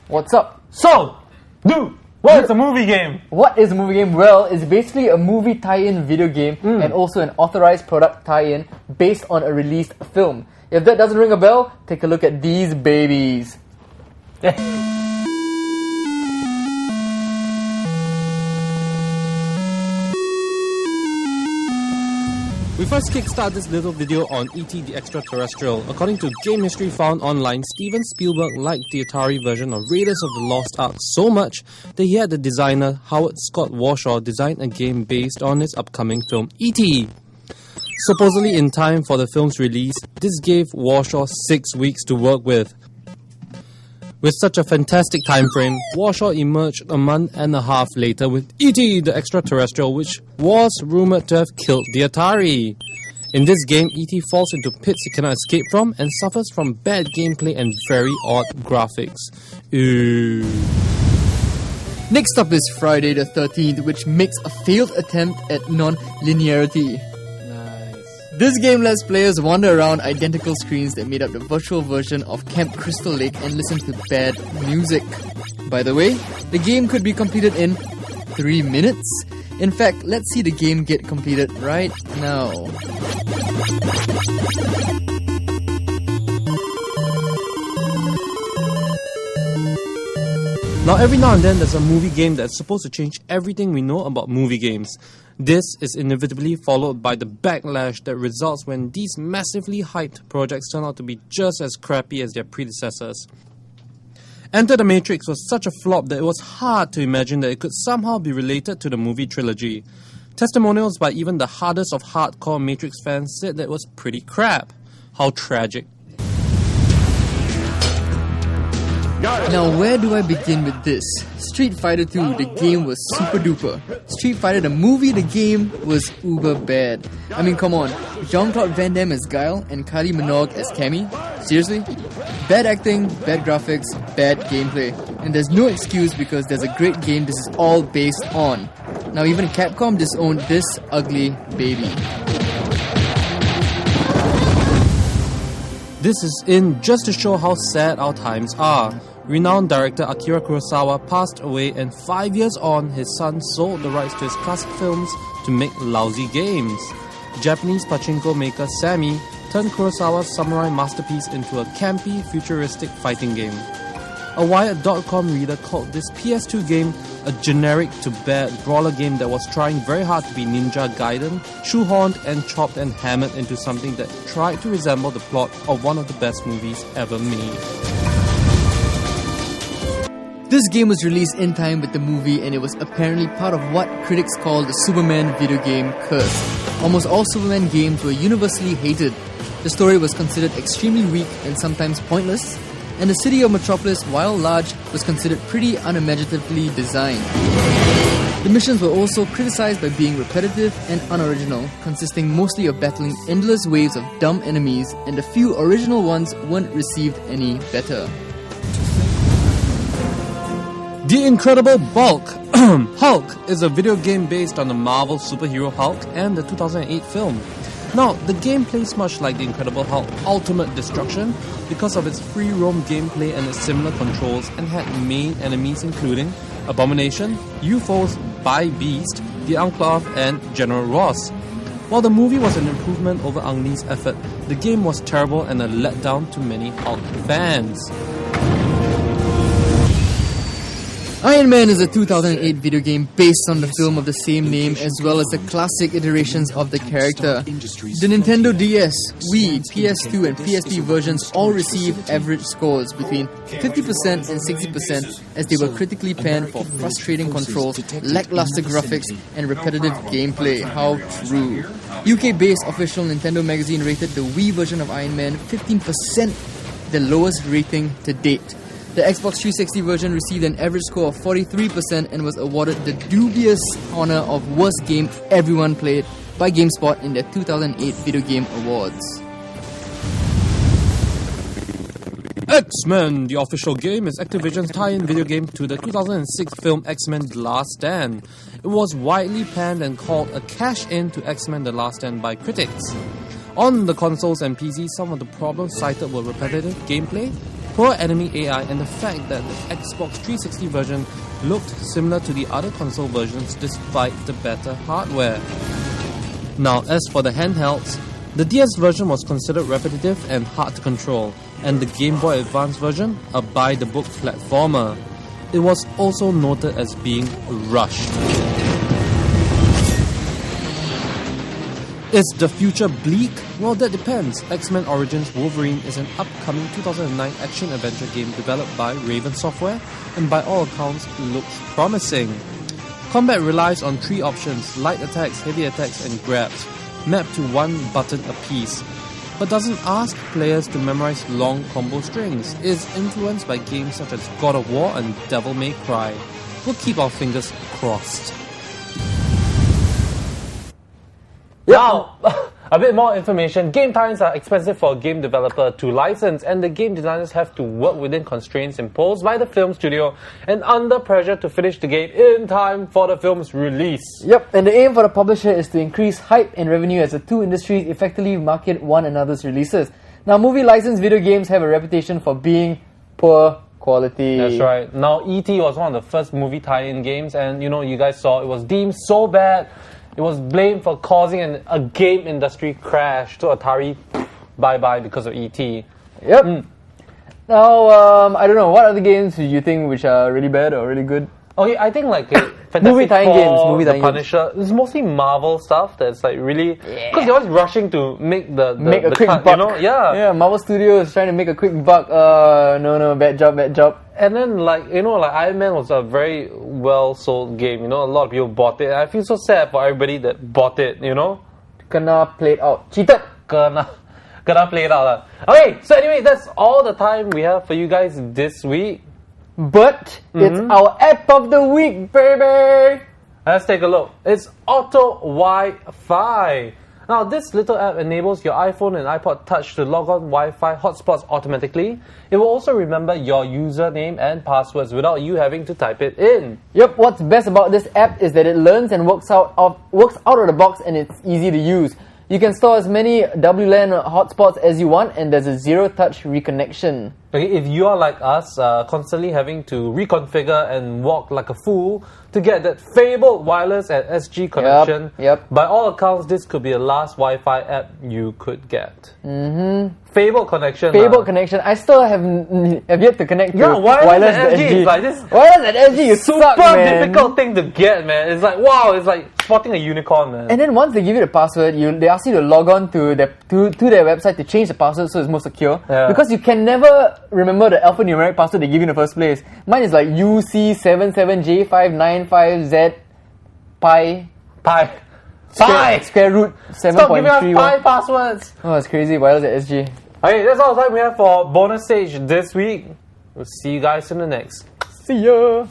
What's up? So, dude, what is a movie game? What is a movie game? Well, it's basically a movie tie-in video game and also an authorized product tie-in based on a released film. If that doesn't ring a bell, take a look at these babies. We first kickstart this little video on E.T. the Extraterrestrial. According to game history found online, Steven Spielberg liked the Atari version of Raiders of the Lost Ark so much that he had the designer Howard Scott Warshaw design a game based on his upcoming film E.T. Supposedly in time for the film's release, this gave Warshaw 6 weeks to work with. With such a fantastic time frame, Warshaw emerged a month and a half later with E.T. the Extraterrestrial, which was rumored to have killed the Atari. In this game, E.T. falls into pits he cannot escape from and suffers from bad gameplay and very odd graphics. Ooh. Next up is Friday the 13th, which makes a failed attempt at non-linearity. This game lets players wander around identical screens that made up the virtual version of Camp Crystal Lake and listen to bad music. By the way, the game could be completed in 3 minutes. In fact, let's see the game get completed right now. Now every now and then there's a movie game that's supposed to change everything we know about movie games. This is inevitably followed by the backlash that results when these massively hyped projects turn out to be just as crappy as their predecessors. Enter the Matrix was such a flop that it was hard to imagine that it could somehow be related to the movie trilogy. Testimonials by even the hardest of hardcore Matrix fans said that it was pretty crap. How tragic. Now, where do I begin with this? Street Fighter 2, the game was super duper. Street Fighter, the movie, the game was uber bad. I mean, come on. Jean-Claude Van Damme as Guile and Kylie Minogue as Cammy? Seriously? Bad acting, bad graphics, bad gameplay. And there's no excuse because there's a great game this is all based on. Now, even Capcom disowned this ugly baby. This is in just to show how sad our times are. Renowned director Akira Kurosawa passed away, and 5 years on, his son sold the rights to his classic films to make lousy games. Japanese pachinko maker Sammy turned Kurosawa's samurai masterpiece into a campy, futuristic fighting game. A Wired.com reader called this PS2 game a generic to bad brawler game that was trying very hard to be Ninja Gaiden, shoehorned and chopped and hammered into something that tried to resemble the plot of one of the best movies ever made. This game was released in time with the movie, and it was apparently part of what critics call the Superman video game curse. Almost all Superman games were universally hated. The story was considered extremely weak and sometimes pointless, and the city of Metropolis, while large, was considered pretty unimaginatively designed. The missions were also criticized by being repetitive and unoriginal, consisting mostly of battling endless waves of dumb enemies, and the few original ones weren't received any better. The Incredible Bulk Hulk is a video game based on the Marvel superhero Hulk and the 2008 film. Now, the game plays much like The Incredible Hulk Ultimate Destruction because of its free roam gameplay and its similar controls, and had main enemies including Abomination, UFOs by Beast, the Enclave, and General Ross. While the movie was an improvement over Ang Lee's effort, the game was terrible and a letdown to many Hulk fans. Iron Man is a 2008 video game based on the film of the same name, as well as the classic iterations of the character. The Nintendo DS, Wii, PS2 and PSP versions all received average scores between 50% and 60%, as they were critically panned for frustrating controls, lackluster graphics and repetitive gameplay. How true. UK-based official Nintendo magazine rated the Wii version of Iron Man 15%, the lowest rating to date. The Xbox 360 version received an average score of 43% and was awarded the dubious honor of Worst Game Everyone Played by GameSpot in their 2008 Video Game Awards. X-Men, the official game, is Activision's tie-in video game to the 2006 film X-Men The Last Stand. It was widely panned and called a cash-in to X-Men The Last Stand by critics. On the consoles and PCs, some of the problems cited were repetitive gameplay, poor enemy AI, and the fact that the Xbox 360 version looked similar to the other console versions despite the better hardware. Now, as for the handhelds, the DS version was considered repetitive and hard to control, and the Game Boy Advance version a by-the-book platformer. It was also noted as being rushed. Is the future bleak? Well, that depends. X-Men Origins Wolverine is an upcoming 2009 action-adventure game developed by Raven Software, and by all accounts, looks promising. Combat relies on 3 options: light attacks, heavy attacks, and grabs, mapped to 1 button apiece, but doesn't ask players to memorize long combo strings. It is influenced by games such as God of War and Devil May Cry. We'll keep our fingers crossed. Now, a bit more information. Game times are expensive for a game developer to license, and the game designers have to work within constraints imposed by the film studio and under pressure to finish the game in time for the film's release. Yep, and the aim for the publisher is to increase hype and revenue as the two industries effectively market one another's releases. Now, movie licensed video games have a reputation for being poor quality. That's right. Now, E.T. was one of the first movie tie-in games, and you guys saw it was deemed so bad. It was blamed for causing a game industry crash. To Atari, bye-bye because of E.T. Yep. Now, I don't know, what other games do you think which are really bad or really good? Okay, I think like Fantastic Movie tie-in games, Four, movie The tie-in Punisher. It's mostly Marvel stuff that's like really because they're always rushing to make the quick cut, buck. Yeah, Marvel Studios trying to make a quick buck. No, bad job. And then like Iron Man was a very well sold game. A lot of people bought it. And I feel so sad for everybody that bought it. Kena played out. Cheated. Gonna play it out. Okay, so anyway, that's all the time we have for you guys this week. But it's our app of the week, baby! Let's take a look. It's Auto Wi-Fi. Now, this little app enables your iPhone and iPod Touch to log on Wi-Fi hotspots automatically. It will also remember your username and passwords without you having to type it in. Yep, what's best about this app is that it learns and works out of the box, and it's easy to use. You can store as many WLAN hotspots as you want, and there's a zero-touch reconnection. Okay, if you are like us, constantly having to reconfigure and walk like a fool to get that fabled wireless and SG connection, Yep. By all accounts, this could be the last Wi-Fi app you could get. Fabled connection. Connection. I still have yet to connect to wireless and SG. It's like this wireless and SG is super man. difficult thing to get, man. It's like, wow, it's like spotting a unicorn, man. And then once they give you the password, they ask you to log on to their website to change the password so it's more secure. Yeah. Because you can never remember the alphanumeric password they give you in the first place. Mine is like UC77J595Z Pi. Square root 7.31. Stop giving us 5 passwords. Oh, it's crazy. Wireless at SG. Okay, that's all the time we have for bonus stage this week. We'll see you guys in the next. See ya.